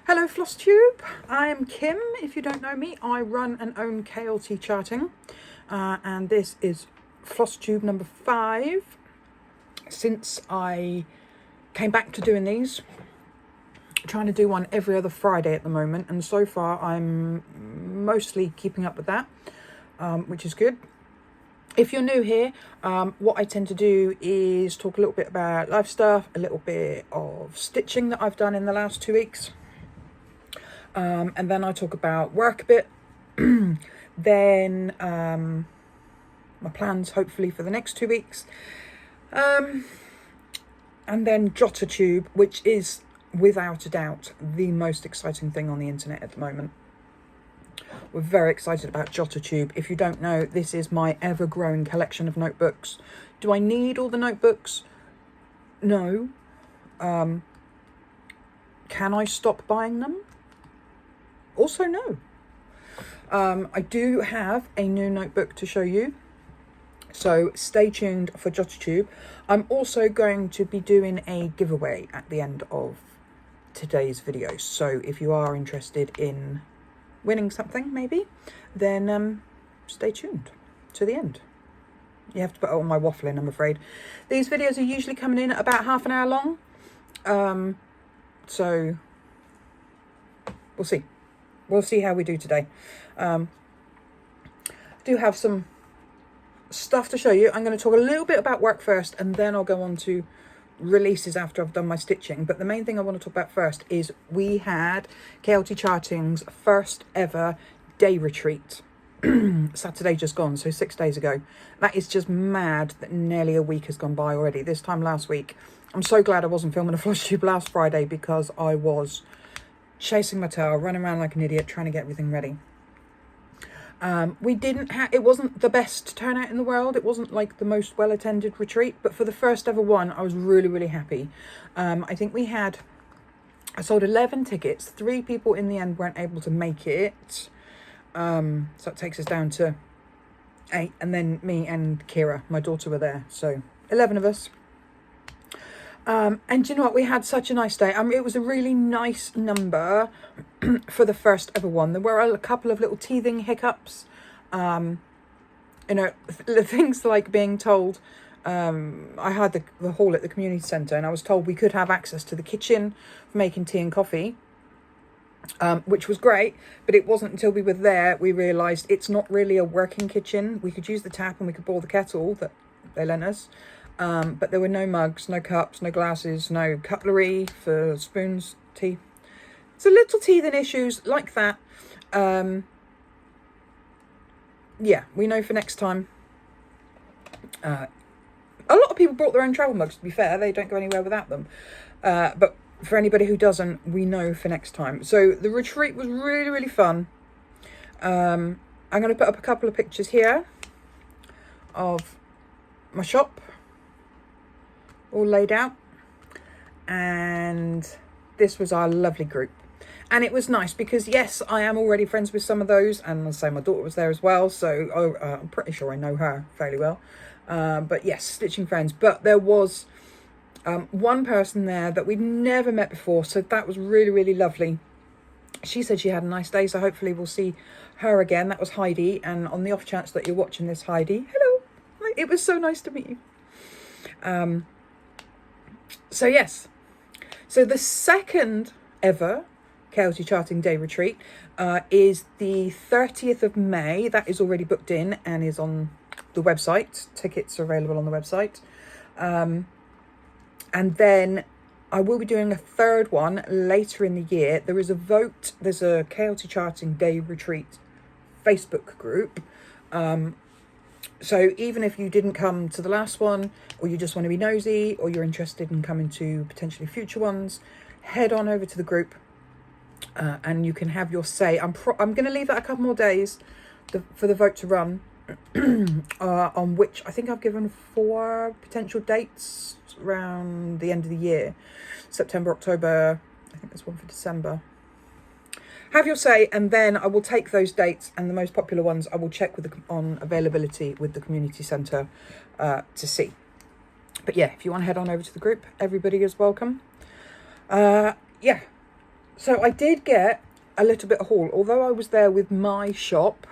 Hello Flosstube, I am Kim. If you don't know me, I run and own KLT Charting, and this is Flosstube number 5. Since I came back to doing these, trying to do one every other Friday at the moment, and so far I'm mostly keeping up with that, which is good. If you're new here, what I tend to do is talk a little bit about life stuff, a little bit of stitching that I've done in the last 2 weeks. And then I talk about work a bit, then my plans hopefully for the next 2 weeks, and then Jottertube, which is without a doubt the most exciting thing on the internet at the moment. We're very excited about Jottertube. If you don't know, this is my ever-growing collection of notebooks. Do I need all the notebooks? No. Can I stop buying them? Also, no. I do have a new notebook to show you, so stay tuned for Jottertube. I'm also going to be doing a giveaway at the end of today's video, so if you are interested in winning something maybe, then stay tuned to the end. You have to put on my waffling, I'm afraid. These videos are usually coming in at about half an hour long, so we'll see. We'll see how we do today. I do have some stuff to show you. I'm going to talk a little bit about work first, and then I'll go on to releases after I've done my stitching. But the main thing I want to talk about first is we had KLT Charting's first ever day retreat. Saturday just gone, so 6 days ago. That is just mad that nearly a week has gone by already. This time last week. I'm so glad I wasn't filming a Flosstube last Friday, because I was chasing my tail, running around like an idiot, trying to get everything ready. It wasn't the best turnout in the world. It wasn't like the most well-attended retreat, but for the first ever one, I was really, really happy. I think I sold 11 tickets. 3 people in the end weren't able to make it. So that takes us down to 8, and then me and Kira, my daughter, were there. So 11 of us. And you know what, we had such a nice day. It was a really nice number for the first ever one. There were a couple of little teething hiccups, you know, things like being told, I had the hall at the community centre, and I was told we could have access to the kitchen for making tea and coffee, which was great, but it wasn't until we were there we realised it's not really a working kitchen. We could use the tap and we could boil the kettle that they lent us. But there were no mugs, no cups, no glasses, no cutlery for spoons, tea. So little teething issues like that. Yeah, we know for next time. A lot of people brought their own travel mugs, to be fair. They don't go anywhere without them. But for anybody who doesn't, we know for next time. So the retreat was really, really fun. I'm going to put up a couple of pictures here of my shop, all laid out, and this was our lovely group. And it was nice because, yes, I am already friends with some of those, and I'll say my daughter was there as well, so I'm pretty sure I know her fairly well. But yes, stitching friends. But there was one person there that we'd never met before, so that was really, really lovely. She said she had a nice day, so hopefully we'll see her again. That was Heidi, and on the off chance that you're watching this, Heidi, hello. It was so nice to meet you. So yes, so the second ever KLT Charting Day Retreat is the 30th of May. That is already booked in and is on the website. Tickets are available on the website. And then I will be doing a third one later in the year. There is a vote. There's a KLT Charting Day Retreat Facebook group. So even if you didn't come to the last one, or you just want to be nosy, or you're interested in coming to potentially future ones, head on over to the group, and you can have your say. I'm going to leave that a couple more days for the vote to run, on which I think I've given 4 potential dates around the end of the year. September, October, I think there's one for December. Have your say, and then I will take those dates, and the most popular ones I will check on availability with the community centre to see. But yeah, if you want to head on over to the group, everybody is welcome. Yeah, So I did get a little bit of haul. Although I was there with my shop,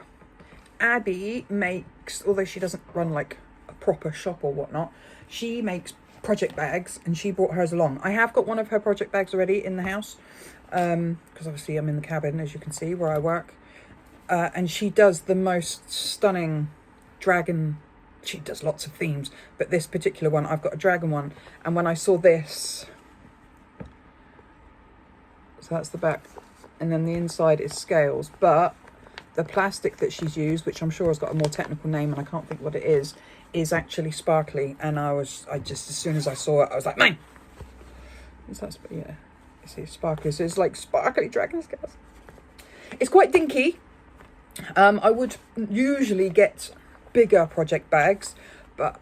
Abby makes, although she doesn't run like a proper shop or whatnot, she makes project bags, and she brought hers along. I have got one of her project bags already in the house, because obviously I'm in the cabin, as you can see, where I work. And she does the most stunning dragon. She does lots of themes, but this particular one, I've got a dragon one. And when I saw this, so that's the back, and then the inside is scales, but the plastic that she's used, which I'm sure has got a more technical name and I can't think what it is actually sparkly. And I just, as soon as I saw it, I was like, mine. Is that, yeah, you see, sparkly. So it's like sparkly dragon scales. It's quite dinky. I would usually get bigger project bags, but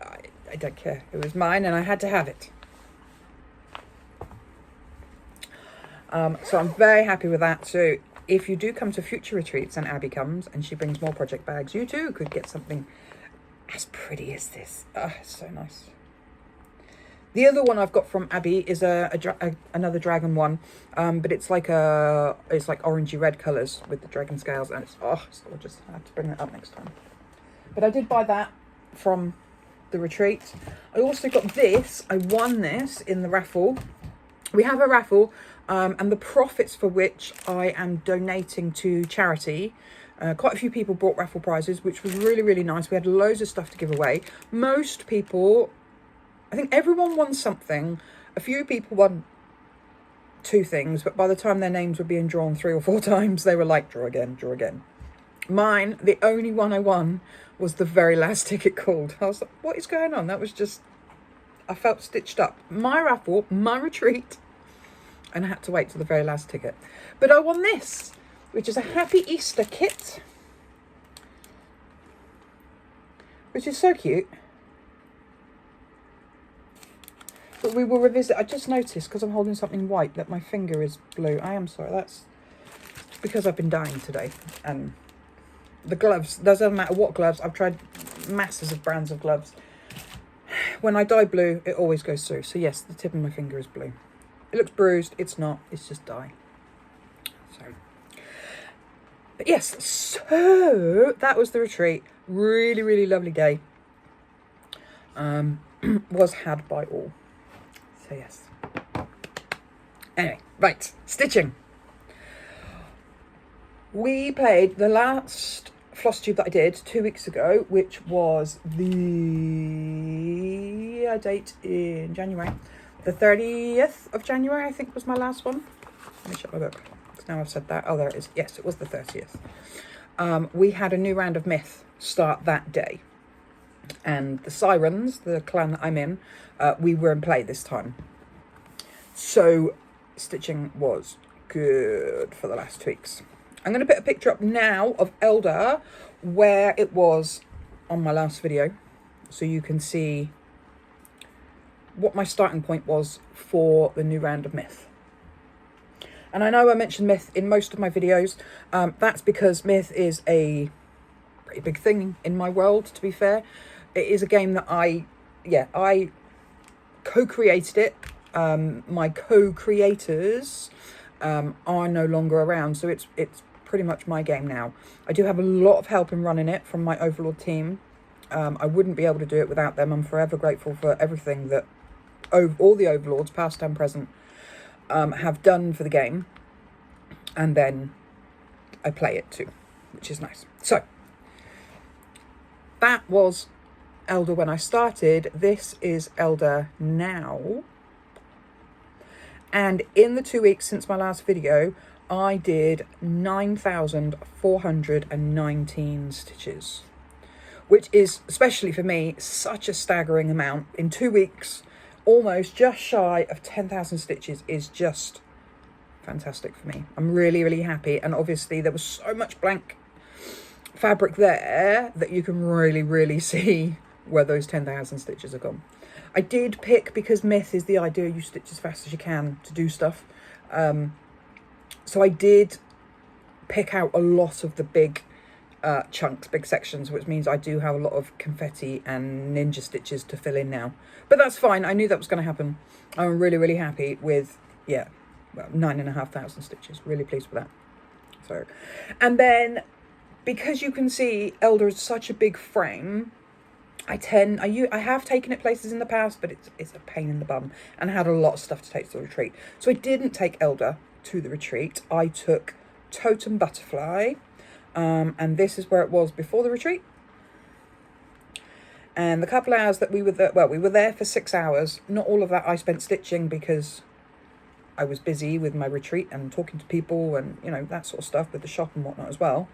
I don't care. It was mine and I had to have it. So I'm very happy with that. So if you do come to future retreats and Abby comes and she brings more project bags, you too could get something as pretty as this. It's so nice. The other one I've got from Abby is another dragon one, but it's like orangey red colours with the dragon scales, and it's gorgeous. I have to bring that up next time. But I did buy that from the retreat. I also got this. I won this in the raffle. We have a raffle, and the profits for which I am donating to charity. Quite a few people bought raffle prizes, which was really, really nice. We had loads of stuff to give away. Most people, I think everyone won something. A few people won 2 things, but by the time their names were being drawn 3 or 4 times, they were like, draw again, draw again. Mine, the only one I won was the very last ticket called. I was like, what is going on? That was just, I felt stitched up. My raffle, my retreat, and I had to wait till the very last ticket. But I won this, which is a Happy Easter kit, which is so cute. But we will revisit. I just noticed, because I'm holding something white, that my finger is blue. I am sorry. That's because I've been dying today. And the gloves, doesn't matter what gloves. I've tried masses of brands of gloves. When I dye blue, it always goes through. So yes, the tip of my finger is blue. It looks bruised. It's not. It's just dye. So, but yes. So that was the retreat. Really, really lovely day. Was had by all. So yes. Anyway, right, stitching. We played the last Flosstube that I did 2 weeks ago, which was the date in January. The 30th of January, I think, was my last one. Let me check my book. Now I've said that. Oh, there it is. Yes, it was the 30th. We had a new round of Myth start that day. And the Sirens, the clan that I'm in, we were in play this time. So stitching was good for the last 2 weeks. I'm going to put a picture up now of Elder where it was on my last video, so you can see what my starting point was for the new round of Myth. And I know I mentioned Myth in most of my videos. That's because Myth is a pretty big thing in my world, to be fair. It is a game that I co-created it. My co-creators are no longer around, so it's pretty much my game now. I do have a lot of help in running it from my Overlord team. I wouldn't be able to do it without them. I'm forever grateful for everything that all the Overlords, past and present, have done for the game. And then I play it too, which is nice. So that was Elder when I started. This is Elder now. And in the 2 weeks since my last video, I did 9,419 stitches, which is, especially for me, such a staggering amount. In 2 weeks, almost just shy of 10,000 stitches is just fantastic for me. I'm really, really happy. And obviously there was so much blank fabric there that you can really, really see where those 10,000 stitches have gone. I did pick, because Myth is the idea you stitch as fast as you can to do stuff. So I did pick out a lot of the big chunks, big sections, which means I do have a lot of confetti and ninja stitches to fill in now. But that's fine. I knew that was going to happen. I'm really, really happy with, well, 9,500 stitches. Really pleased with that. So, and then because you can see Elder is such a big frame, I have taken it places in the past, but it's a pain in the bum, and I had a lot of stuff to take to the retreat. So I didn't take Elder to the retreat. I took Totem Butterfly, and this is where it was before the retreat. And the couple of hours that we were there, well, we were there for 6 hours. Not all of that I spent stitching because I was busy with my retreat and talking to people and, you know, that sort of stuff with the shop and whatnot as well.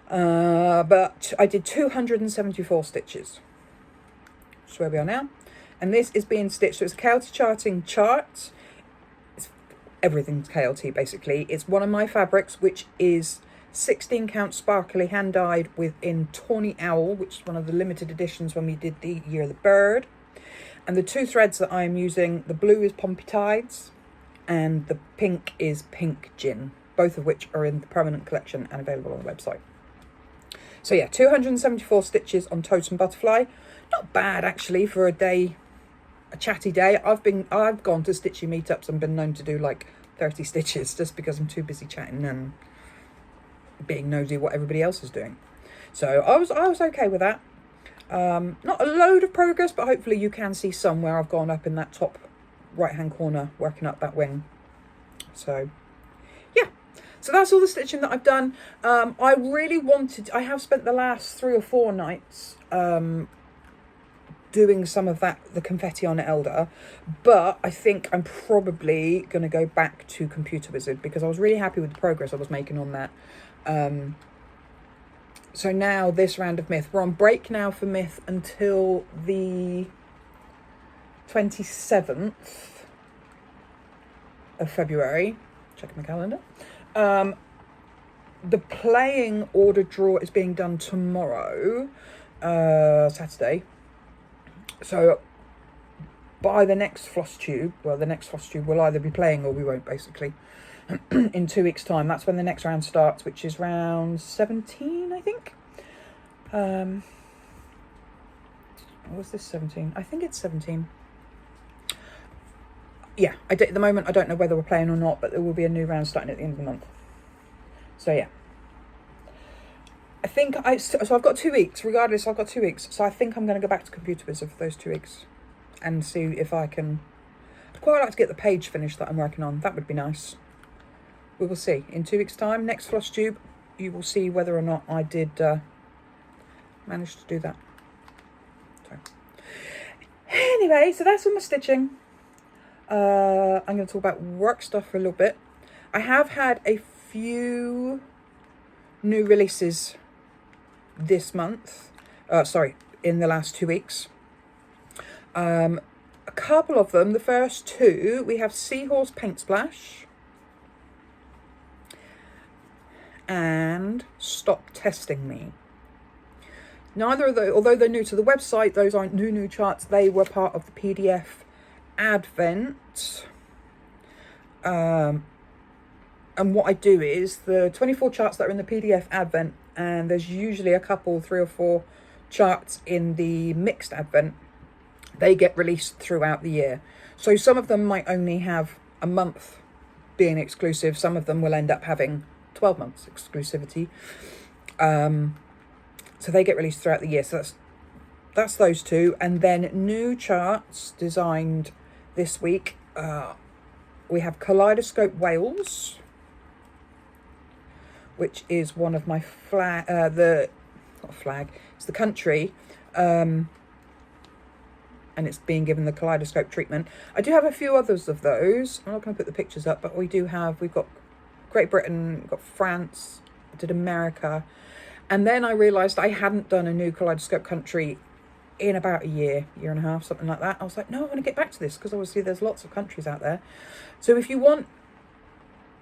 But I did 274 stitches. That's where we are now. And this is being stitched. So it's a KLT charting chart. It's everything's KLT basically. It's one of my fabrics, which is 16 count sparkly hand dyed within Tawny Owl, which is one of the limited editions when we did the Year of the Bird. And the two threads that I'm using, the blue is Pompey Tides and the pink is Pink Gin, both of which are in the permanent collection and available on the website. So yeah, 274 stitches on Totem Butterfly. Not bad actually for a day, a chatty day. I've gone to stitching meetups and been known to do like 30 stitches just because I'm too busy chatting and being nosy what everybody else is doing. So I was okay with that. Not a load of progress, but hopefully you can see some where I've gone up in that top right hand corner working up that wing. So yeah, so that's all the stitching that I've done. I have spent the last 3 or 4 nights doing some of that, the confetti on Elder, but I think I'm probably going to go back to Computer Wizard because I was really happy with the progress I was making on that. So now this round of Myth, we're on break now for Myth until the 27th of February. Checking my calendar. The playing order draw is being done tomorrow, Saturday. So by the next Flosstube, well, the next Flosstube will either be playing or we won't, basically. In 2 weeks' time, that's when the next round starts, which is round 17, I think. Was this 17? I think it's 17. Yeah, at the moment I don't know whether we're playing or not, but there will be a new round starting at the end of the month. So yeah, I think so I've got 2 weeks. Regardless, I've got 2 weeks. So I think I'm going to go back to Computer Wizard for those 2 weeks and see if I can. I'd quite like to get the page finished that I'm working on. That would be nice. We will see. In 2 weeks' time, next Flosstube, you will see whether or not I did manage to do that. So anyway, so that's all my stitching. I'm going to talk about work stuff for a little bit. I have had a few new releases this month. In the last 2 weeks. A couple of them. The first two, we have Seahorse Paint Splash and Stop Testing Me. Neither of those, although they're new to the website, those aren't new charts. They were part of the PDF Advent. And what I do is the 24 charts that are in the PDF Advent, and there's usually a couple, 3 or 4 charts in the mixed Advent, they get released throughout the year. So some of them might only have a month being exclusive. Some of them will end up having 12 months exclusivity. So they get released throughout the year. So that's those two. And then new charts designed this week. We have Kaleidoscope Wales, which is one of my it's the country, and it's being given the kaleidoscope treatment. I do have a few others of those. I'm not going to put the pictures up, but we've got Great Britain, we've got France, I did America, and then I realised I hadn't done a new kaleidoscope country in about a year and a half, something like that. I was like, no, I want to get back to this because obviously there's lots of countries out there. So if you want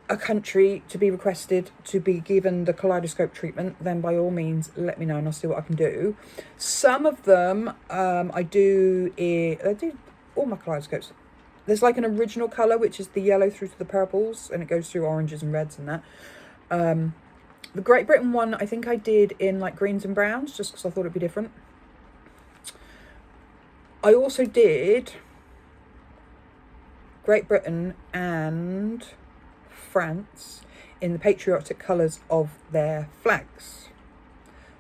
a country to be requested to be given the kaleidoscope treatment, then by all means let me know and I'll see what I can do. Some of them I do all my kaleidoscopes. There's like an original colour, which is the yellow through to the purples, and it goes through oranges and reds and that. The Great Britain one I think I did in like greens and browns, just because I thought it'd be different. I also did Great Britain and France in the patriotic colours of their flags.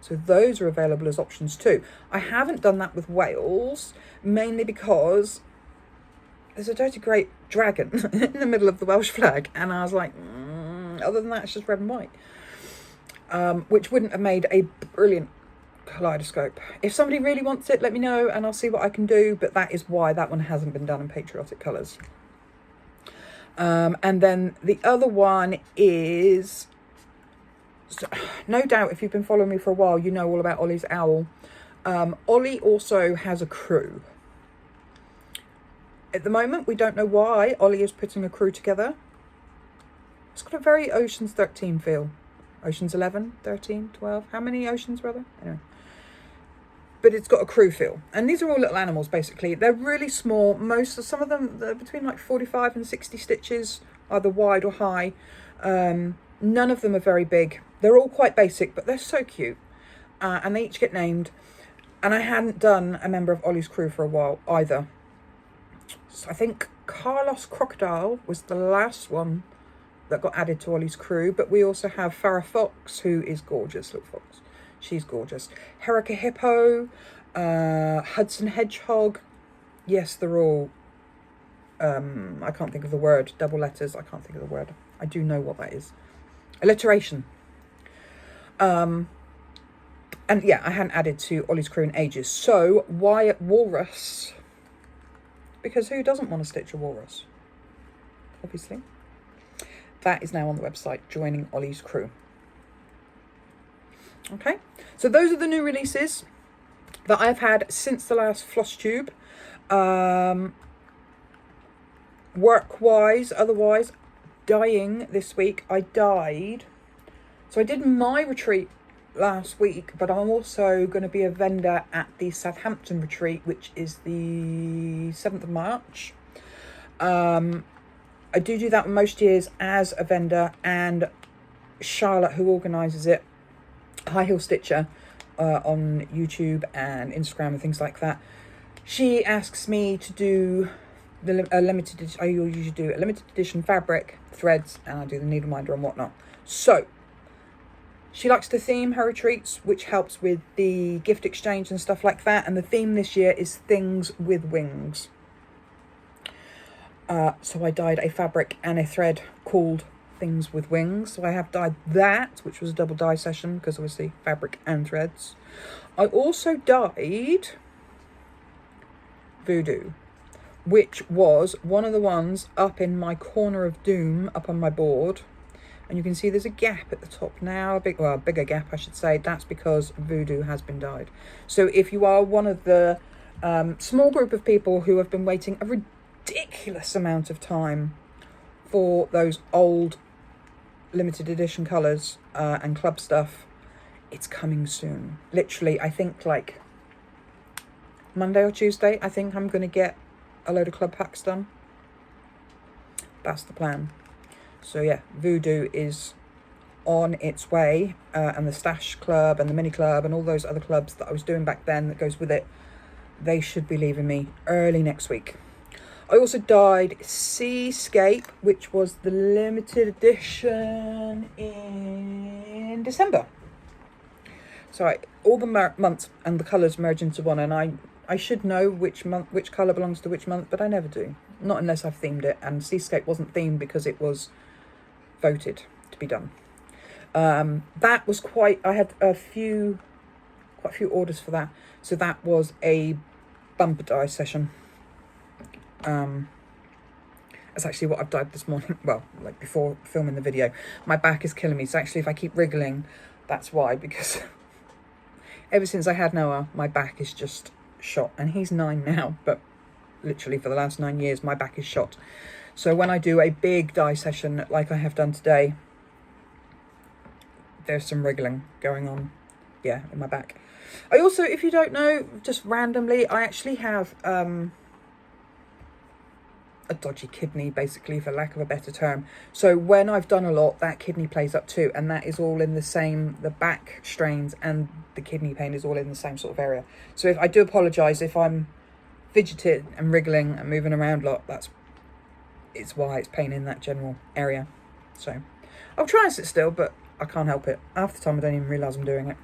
So those are available as options too. I haven't done that with Wales, mainly because there's a dirty great dragon in the middle of the Welsh flag, and I was like, other than that, it's just red and white, which wouldn't have made a brilliant kaleidoscope. If somebody really wants it, let me know and I'll see what I can do, but that is why that one hasn't been done in patriotic colours. And then the other one is, no doubt if you've been following me for a while, you know all about Ollie's owl. Ollie also has a crew. At the moment, we don't know why Ollie is putting a crew together. It's got a very Ocean's 13 feel. Ocean's 11, 13, 12. How many oceans were there? Anyway. But it's got a crew feel. And these are all little animals, basically. They're really small. Some of them, they're between like 45 and 60 stitches, either wide or high. None of them are very big. They're all quite basic, but they're so cute. And they each get named. And I hadn't done a member of Ollie's crew for a while either. So I think Carlos Crocodile was the last one that got added to Ollie's crew, but we also have Farrah Fox, who is gorgeous, little fox. She's gorgeous. Herrica Hippo, Hudson Hedgehog. Yes, they're all, I can't think of the word, double letters, I can't think of the word. I do know what that is. Alliteration. And yeah, I hadn't added to Ollie's crew in ages. So, Wyatt Walrus, because who doesn't want to stitch a walrus? Obviously. That is now on the website, joining Ollie's crew. Okay, so those are the new releases that I've had since the last Flosstube. Work-wise, otherwise, dying this week. I died. So I did my retreat last week, but I'm also going to be a vendor at the Southampton retreat, which is the 7th of March. I do that most years as a vendor, and Charlotte, who organises it, High Heel Stitcher, on YouTube and Instagram and things like that, she asks me to do a limited edition. I usually do a limited edition fabric, threads, and I do the needle minder and whatnot. So she likes to theme her retreats, which helps with the gift exchange and stuff like that. And the theme this year is Things with Wings. So I dyed a fabric and a thread called Things with Wings. So I have dyed that, which was a double dye session, because obviously fabric and threads. I also dyed Voodoo, which was one of the ones up in my corner of doom up on my board. And you can see there's a gap at the top now, a bigger gap I should say. That's because Voodoo has been dyed. So if you are one of the small group of people who have been waiting a ridiculous amount of time for those old limited edition colours and club stuff, it's coming soon. Literally, I think like Monday or Tuesday, I think I'm going to get a load of club packs done. That's the plan. So yeah, Voodoo is on its way, and the Stash Club and the Mini Club and all those other clubs that I was doing back then that goes with it, they should be leaving me early next week. I also dyed Seascape, which was the limited edition in December. So all the months and the colours merge into one, and I should know which colour belongs to which month, but I never do. Not unless I've themed it, and Seascape wasn't themed because it was voted to be done. That was I had quite a few orders for that. So that was a bumper dye session. That's actually what I've dyed this morning. Well, like before filming the video. My back is killing me. So actually if I keep wriggling, that's why, because ever since I had Noah, my back is just shot. And he's 9 now, but literally for the last 9 years, my back is shot. So when I do a big dye session like I have done today, there's some wriggling going on, yeah, in my back. I also, if you don't know, just randomly, I actually have a dodgy kidney, basically, for lack of a better term. So when I've done a lot, that kidney plays up too, and that is all in the same, the back strains and the kidney pain is all in the same sort of area. So if I do apologise if I'm fidgeted and wriggling and moving around a lot, it's why it's pain in that general area. So I'll try and sit still, but I can't help it. Half the time I don't even realise I'm doing it.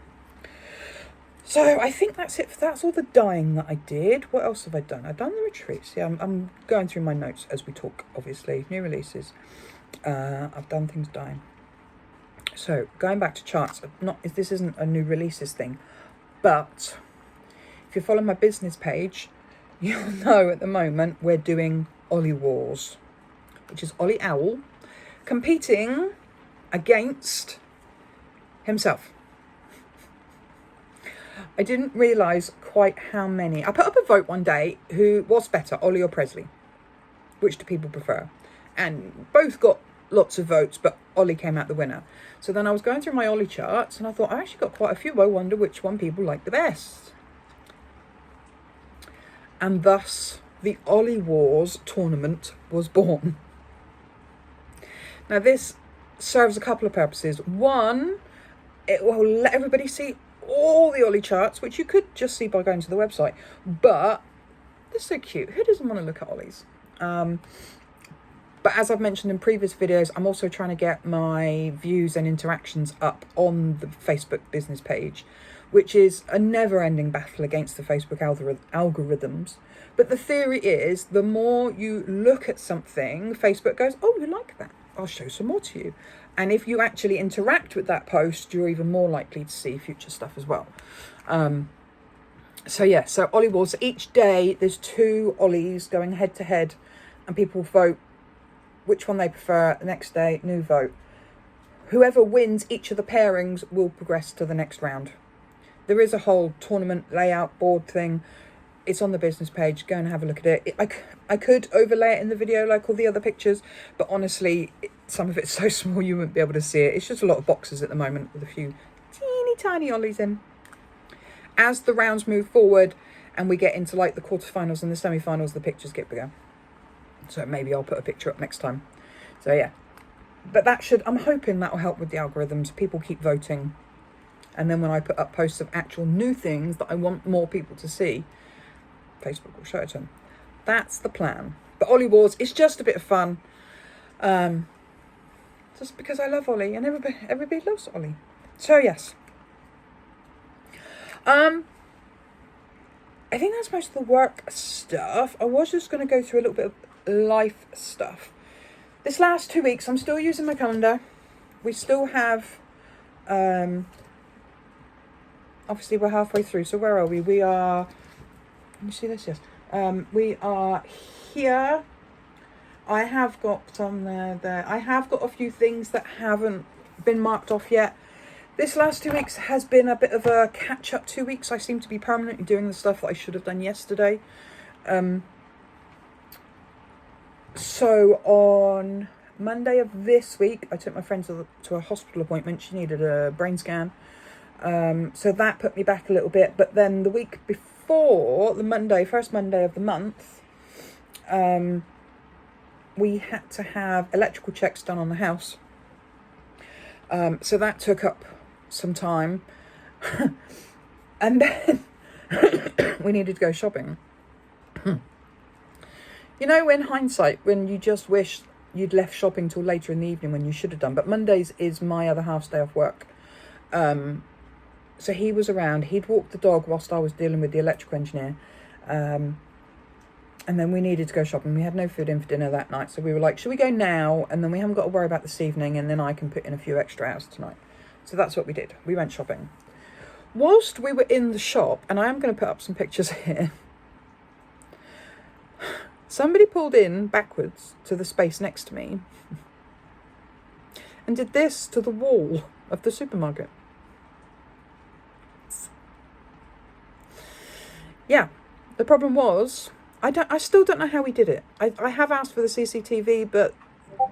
So I think that's it. That's all the dyeing that I did. What else have I done? I've done the retreats. Yeah, I'm going through my notes as we talk, obviously. New releases. I've done things dyeing. So going back to charts, this isn't a new releases thing, but if you follow my business page, you'll know at the moment we're doing Ollie Wars, which is Ollie Owl competing against himself. I didn't realise quite how many. I put up a vote one day, who was better, Ollie or Presley? Which do people prefer? And both got lots of votes, but Ollie came out the winner. So then I was going through my Ollie charts and I thought, I actually got quite a few. I wonder which one people like the best. And thus the Ollie Wars tournament was born. Now this serves a couple of purposes. One, it will let everybody see all the Ollie charts, which you could just see by going to the website, but they're so cute. Who doesn't want to look at Ollies? But as I've mentioned in previous videos, I'm also trying to get my views and interactions up on the Facebook business page, which is a never-ending battle against the Facebook algorithms. But the theory is, the more you look at something, Facebook goes, oh, you like that? I'll show some more to you. And if you actually interact with that post, you're even more likely to see future stuff as well. So Ollie Wars. Each day there's 2 Ollies going head to head, and people vote which one they prefer. The next day, new vote. Whoever wins each of the pairings will progress to the next round. There is a whole tournament layout board thing. It's on the business page. Go and have a look at it. I could overlay it in the video like all the other pictures, but honestly, some of it's so small you wouldn't be able to see it. It's just a lot of boxes at the moment with a few teeny tiny Ollies in. As the rounds move forward and we get into like the quarterfinals and the semi-finals, the pictures get bigger. So maybe I'll put a picture up next time. So yeah, but I'm hoping that will help with the algorithms. People keep voting. And then when I put up posts of actual new things that I want more people to see, Facebook will show it to them. That's the plan. But Ollie Wars is just a bit of fun. Just because I love Ollie, and everybody loves Ollie. So yes. I think that's most of the work stuff. I was just going to go through a little bit of life stuff. This last 2 weeks, I'm still using my calendar. We still have, obviously we're halfway through. So where are we? We are, let me see this, yes. We are here. I have got some there. I have got a few things that haven't been marked off yet. This last 2 weeks has been a bit of a catch-up 2 weeks. I seem to be permanently doing the stuff that I should have done yesterday. So on Monday of this week, I took my friend to a hospital appointment. She needed a brain scan. So that put me back a little bit. But then the week before, first Monday of the month, we had to have electrical checks done on the house. So that took up some time. And then we needed to go shopping. You know, in hindsight, when you just wish you'd left shopping till later in the evening when you should have done. But Mondays is my other half's day off work. So he was around. He'd walked the dog whilst I was dealing with the electrical engineer. And then we needed to go shopping. We had no food in for dinner that night. So we were like, should we go now? And then we haven't got to worry about this evening. And then I can put in a few extra hours tonight. So that's what we did. We went shopping. Whilst we were in the shop, and I am going to put up some pictures here, somebody pulled in backwards to the space next to me and did this to the wall of the supermarket. Yeah, the problem was, I still don't know how he did it. I have asked for the CCTV, but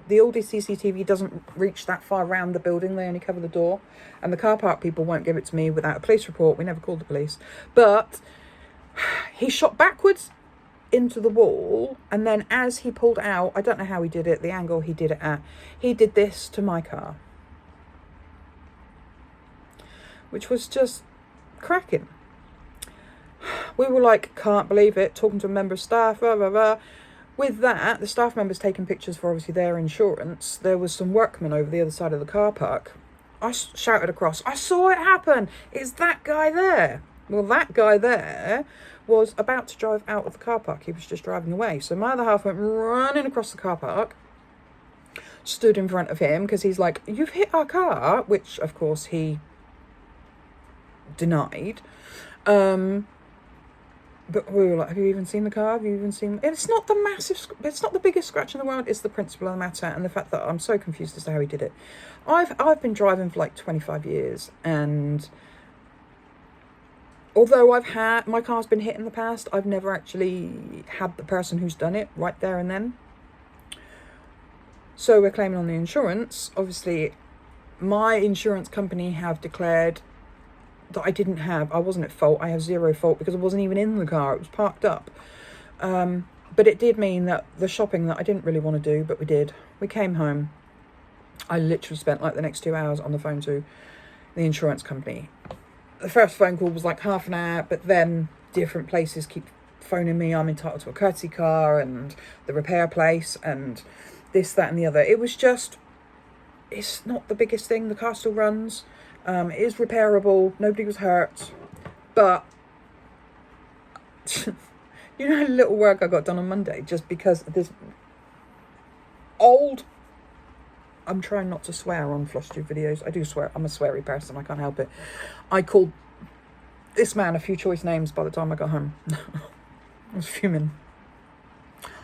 the oldie CCTV doesn't reach that far around the building. They only cover the door. And the car park people won't give it to me without a police report. We never called the police. But he shot backwards into the wall, and then as he pulled out, I don't know how he did it, the angle he did it at, he did this to my car, which was just cracking. We were like, can't believe it, talking to a member of staff, blah, blah, blah. with that, the staff members taking pictures for obviously their insurance, there was some workmen over the other side of the car park. I shouted across, I saw it happen. It's that guy there. Well, that guy there was about to drive out of the car park. He was just driving away. So my other half went running across the car park, stood in front of him because he's like, you've hit our car, which of course he denied. But we were like, have you even seen the car? Have you even seen... It's not it's not the biggest scratch in the world. It's the principle of the matter and the fact that I'm so confused as to how he did it. I've been driving for like 25 years, and although my car's been hit in the past, I've never actually had the person who's done it right there and then. So we're claiming on the insurance. Obviously, my insurance company have declared that I wasn't at fault. I have zero fault because I wasn't even in the car. It was parked up. But it did mean that the shopping that I didn't really want to do, but we did. We came home. I literally spent like the next 2 hours on the phone to the insurance company. The first phone call was like half an hour, but then different places keep phoning me. I'm entitled to a courtesy car and the repair place and this, that and the other. It was just, it's not the biggest thing. The car still runs. It is repairable. Nobody was hurt. But, you know how little work I got done on Monday just because of this old... I'm trying not to swear on Flosstube videos. I do swear. I'm a sweary person. I can't help it. I called this man a few choice names by the time I got home. I was fuming.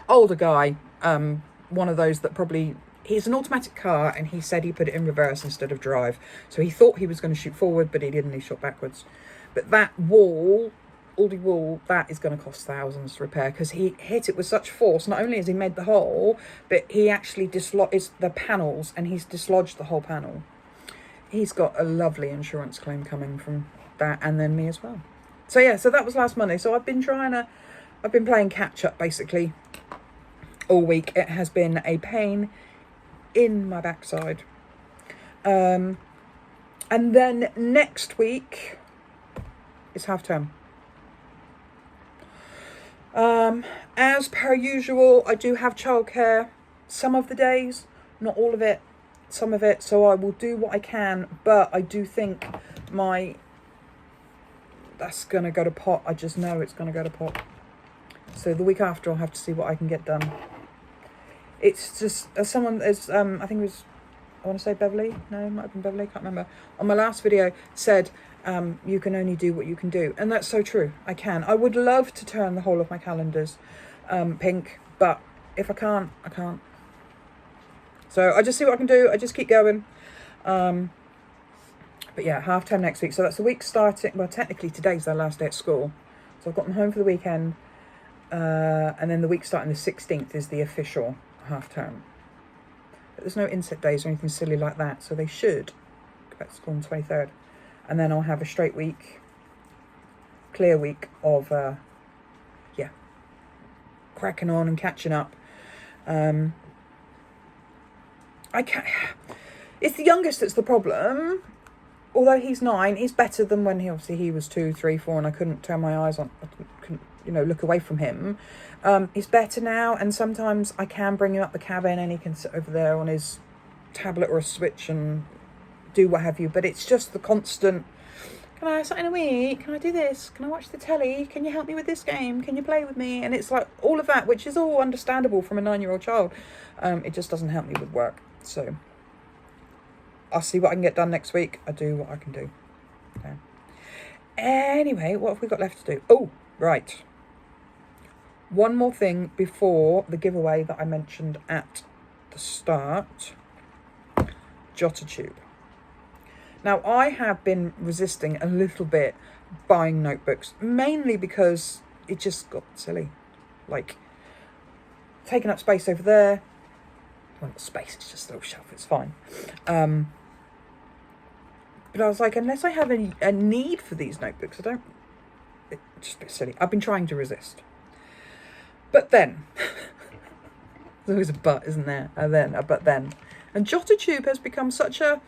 Older guy. One of those that probably... He's an automatic car, and he said he put it in reverse instead of drive. So he thought he was going to shoot forward, but he didn't. He shot backwards. But that wall, Aldi wall, that is going to cost thousands to repair because he hit it with such force. Not only has he made the hole, but he actually dislodged the panels, and he's dislodged the whole panel. He's got a lovely insurance claim coming from that, and then me as well. So yeah, so that was last Monday. So I've been playing catch up basically all week. It has been a pain in my backside. And then next week is half term. As per usual, I do have childcare some of the days, not all of it, some of it, so I will do what I can, but I do think that's gonna go to pot. I just know it's gonna go to pot. So the week after I'll have to see what I can get done. It's just, as someone is, I think it was, I want to say Beverly, no, it might have been Beverly, I can't remember, on my last video said, you can only do what you can do. And that's so true, I can. I would love to turn the whole of my calendars pink, but if I can't, I can't. So I just see what I can do, I just keep going. But yeah, half term next week. So that's the week starting, well, technically today's their last day at school. So I've got them home for the weekend. And then the week starting the 16th is the official half term. But there's no inset days or anything silly like that, so they should go back to school on the 23rd, and then I'll have a straight week, clear week of cracking on and catching up. I can't. It's the youngest that's the problem. Although he's 9, he's better than when he was 2, 3, 4, and I couldn't turn my eyes on. I couldn't, look away from him. He's better now, and sometimes I can bring him up the cabin and he can sit over there on his tablet or a Switch and do what have you. But it's just the constant, can I have something a week? Can I do this? Can I watch the telly? Can you help me with this game? Can you play with me? And it's like all of that, which is all understandable from a 9-year-old child. It just doesn't help me with work. So I'll see what I can get done next week. I do what I can do. Okay. Anyway, what have we got left to do? Oh, right. One more thing before the giveaway that I mentioned at the start. Jottertube. Now, I have been resisting a little bit buying notebooks, mainly because it just got silly. Like, taking up space over there. Well, not space, it's just a little shelf, it's fine. But I was like, unless I have a need for these notebooks, it's just a bit silly. I've been trying to resist. But then, there's always a but, isn't there? But then. And Jottertube has become such a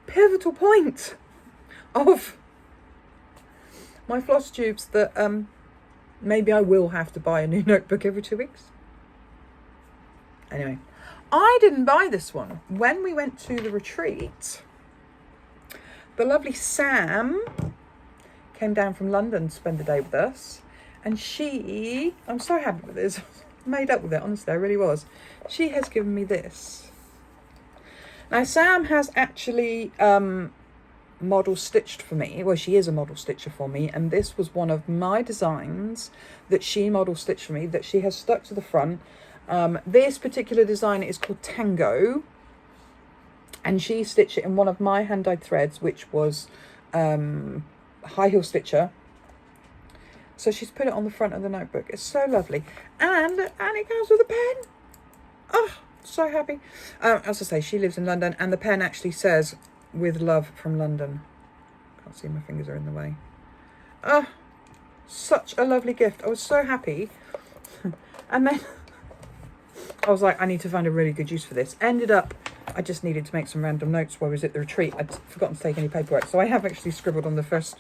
pivotal point of my floss tubes that Maybe I will have to buy a new notebook every 2 weeks. Anyway, I didn't buy this one. When we went to the retreat, the lovely Sam came down from London to spend the day with us. And she, I'm so happy with this, made up with it, honestly, I really was. She has given me this. Now, Sam has actually model stitched for me. Well, she is a model stitcher for me. And this was one of my designs that she model stitched for me, that she has stuck to the front. This particular design is called Tango. And she stitched it in one of my hand-dyed threads, which was high heel stitcher. So she's put it on the front of the notebook. It's so lovely. And it comes with a pen. Oh, so happy. As I say, she lives in London, and the pen actually says, "With love from London." Can't see, my fingers are in the way. Oh, such a lovely gift. I was so happy. And then I was like, I need to find a really good use for this. Ended up, I just needed to make some random notes while I was at the retreat. I'd forgotten to take any paperwork. So I have actually scribbled on the first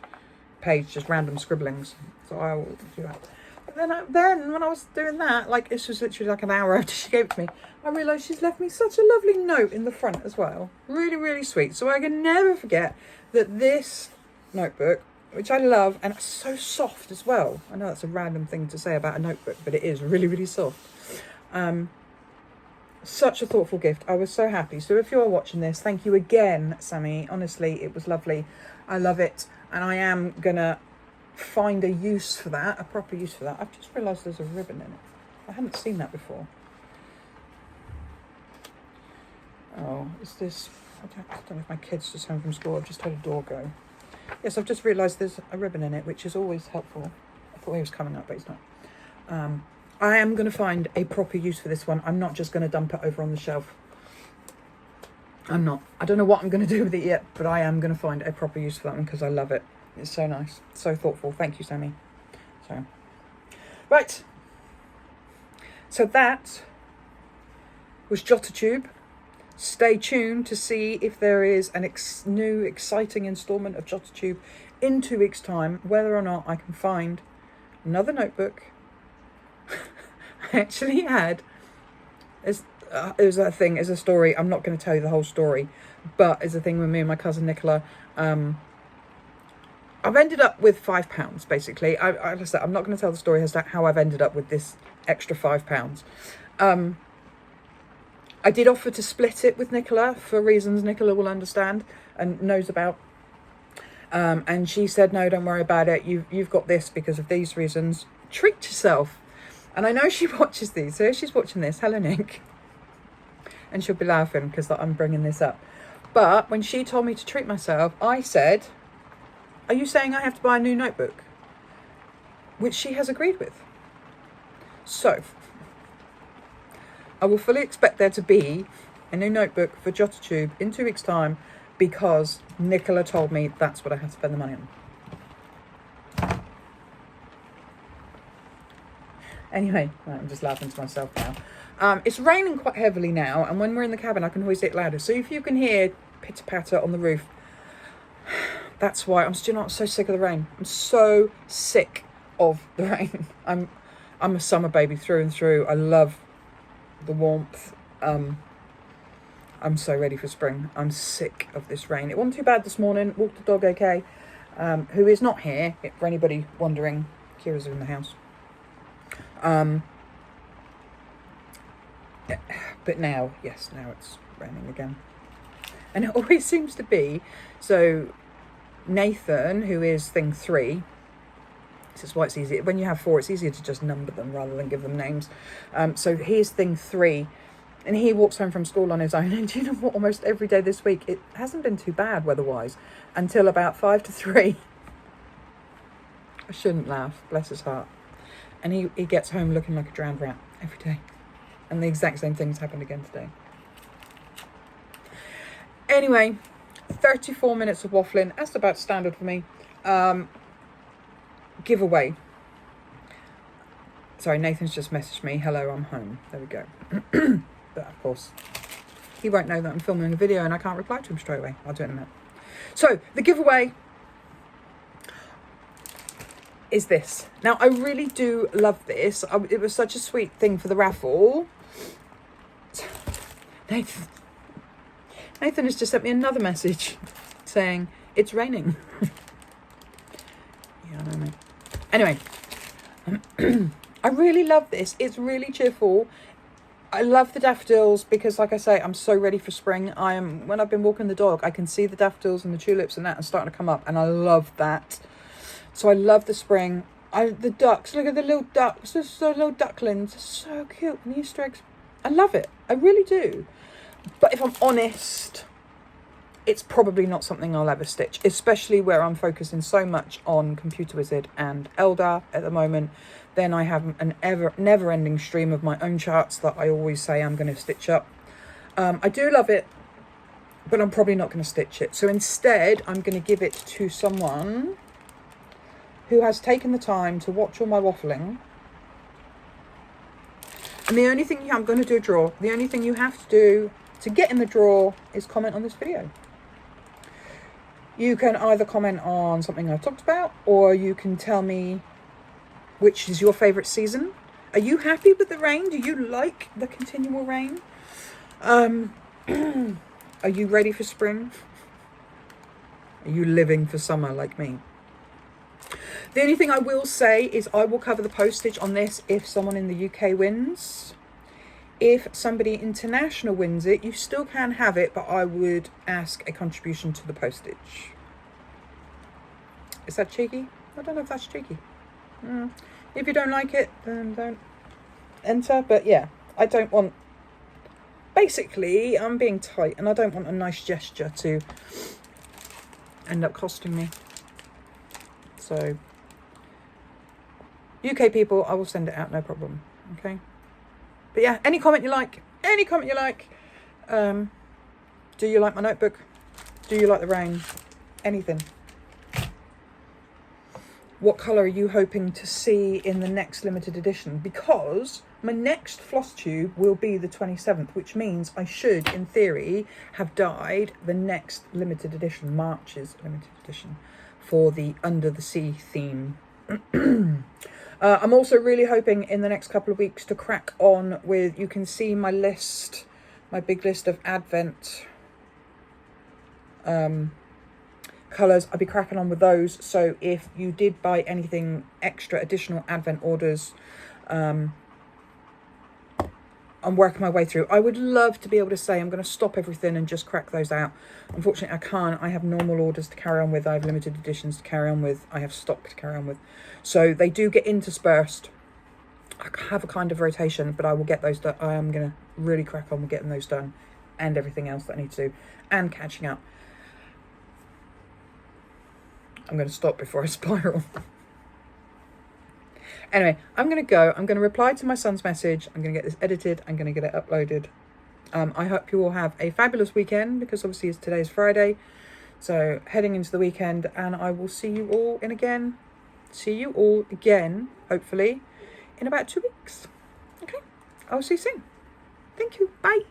page, just random scribblings. So I'll do that. But then when I was doing that, like, this was literally like an hour after she gave it to me, I realised she's left me such a lovely note in the front as well. Really, really sweet. So I can never forget that this notebook, which I love, and it's so soft as well. I know that's a random thing to say about a notebook, but it is really, really soft. Such a thoughtful gift. I was so happy. So if you're watching this, thank you again, Sammy. Honestly, it was lovely. I love it. And I am going to find a use for that, a proper use for that. I've just realised there's a ribbon in it. I hadn't seen that before. Oh, is this... I don't know if my kid's just home from school. I've just had a door go. Yes, I've just realised there's a ribbon in it, which is always helpful. I thought he was coming up, but he's not. I am going to find a proper use for this one. I'm not just going to dump it over on the shelf. I'm not. I don't know what I'm going to do with it yet, but I am going to find a proper use for that one because I love it. It's so nice. So thoughtful. Thank you, Sammy. So, right. So that was Jottertube. Stay tuned to see if there is a new exciting instalment of Jottertube in 2 weeks' time, whether or not I can find another notebook. I actually had, it was a thing, it's a story, I'm not going to tell you the whole story, but it's a thing with me and my cousin Nicola. I've ended up with £5, basically. Like I said, I'm not going to tell the story as to how I've ended up with this extra £5. I did offer to split it with Nicola for reasons Nicola will understand and knows about. And she said, no, don't worry about it. You've got this because of these reasons. Treat yourself. And I know she watches these, so if she's watching this, hello, Nick. And she'll be laughing because I'm bringing this up. But when she told me to treat myself, I said, are you saying I have to buy a new notebook? Which she has agreed with. So, I will fully expect there to be a new notebook for Jottertube in 2 weeks' time because Nicola told me that's what I have to spend the money on. Anyway, right, I'm just laughing to myself now. It's raining quite heavily now, and when we're in the cabin, I can always get louder. So if you can hear pitter-patter on the roof, that's why. I'm still not so sick of the rain. I'm so sick of the rain. I'm a summer baby through and through. I love the warmth. I'm so ready for spring. I'm sick of this rain. It wasn't too bad this morning. Walked the dog okay, who is not here, for anybody wondering. Kira's in the house. But now, yes, now it's raining again. And it always seems to be, so Nathan, who is thing 3, this is why it's easy, when you have 4, it's easier to just number them rather than give them names. So he's thing 3, and he walks home from school on his own, and do you know what, almost every day this week, it hasn't been too bad weather-wise, until about 5 to 3. I shouldn't laugh, bless his heart. And he gets home looking like a drowned rat every day. And the exact same thing's happened again today. Anyway, 34 minutes of waffling. That's about standard for me. Giveaway. Sorry, Nathan's just messaged me. Hello, I'm home. There we go. But of course, he won't know that I'm filming a video and I can't reply to him straight away. I'll do it in a minute. So, the giveaway. is this. Now, I really do love this. It was such a sweet thing for the raffle. Nathan has just sent me another message saying, it's raining. Yeah, I know, mate. Anyway, I really love this. It's really cheerful. I love the daffodils because, like I say, I'm so ready for spring. When I've been walking the dog, I can see the daffodils and the tulips and that are starting to come up, and I love that. So I love the spring. The ducks, look at the little ducks, the little ducklings, they're so cute. And the Easter eggs, I love it. I really do. But if I'm honest, it's probably not something I'll ever stitch, especially where I'm focusing so much on Computer Wizard and Eldar at the moment. Then I have an never-ending stream of my own charts that I always say I'm going to stitch up. I do love it, but I'm probably not going to stitch it. So instead, I'm going to give it to someone who has taken the time to watch all my waffling. And the only thing I'm going to do a draw. The only thing you have to do to get in the draw is comment on this video. You can either comment on something I've talked about, or you can tell me which is your favourite season. Are you happy with the rain? Do you like the continual rain? Are you ready for spring? Are you living for summer like me? The only thing I will say is I will cover the postage on this if someone in the UK wins. If somebody international wins it, you still can have it, but I would ask a contribution to the postage. Is that cheeky? I don't know if that's cheeky. If you don't like it, then don't enter. But yeah, I don't want... Basically, I'm being tight, and I don't want a nice gesture to end up costing me. So, UK people, I will send it out, no problem. Okay? But yeah, any comment you like. Any comment you like. Do you like my notebook? Do you like the rain? Anything. What colour are you hoping to see in the next limited edition? Because my next Flosstube will be the 27th, which means I should, in theory, have dyed the next limited edition, March's limited edition, for the Under the Sea theme. I'm also really hoping in the next couple of weeks to crack on with, you can see my list, my big list of Advent colours. I'll be cracking on with those. So if you did buy anything extra, additional Advent orders, I'm working my way through. I would love to be able to say I'm going to stop everything and just crack those out. Unfortunately, I can't. I have normal orders to carry on with. I have limited editions to carry on with. I have stock to carry on with. So they do get interspersed. I have a kind of rotation, but I will get those done. I am going to really crack on with getting those done and everything else that I need to do and catching up. I'm going to stop before I spiral. Anyway, I'm going to go. I'm going to reply to my son's message. I'm going to get this edited. I'm going to get it uploaded. I hope you all have a fabulous weekend, because obviously today's Friday. So heading into the weekend, and I will see you all again, hopefully, in about 2 weeks. Okay, I'll see you soon. Thank you. Bye.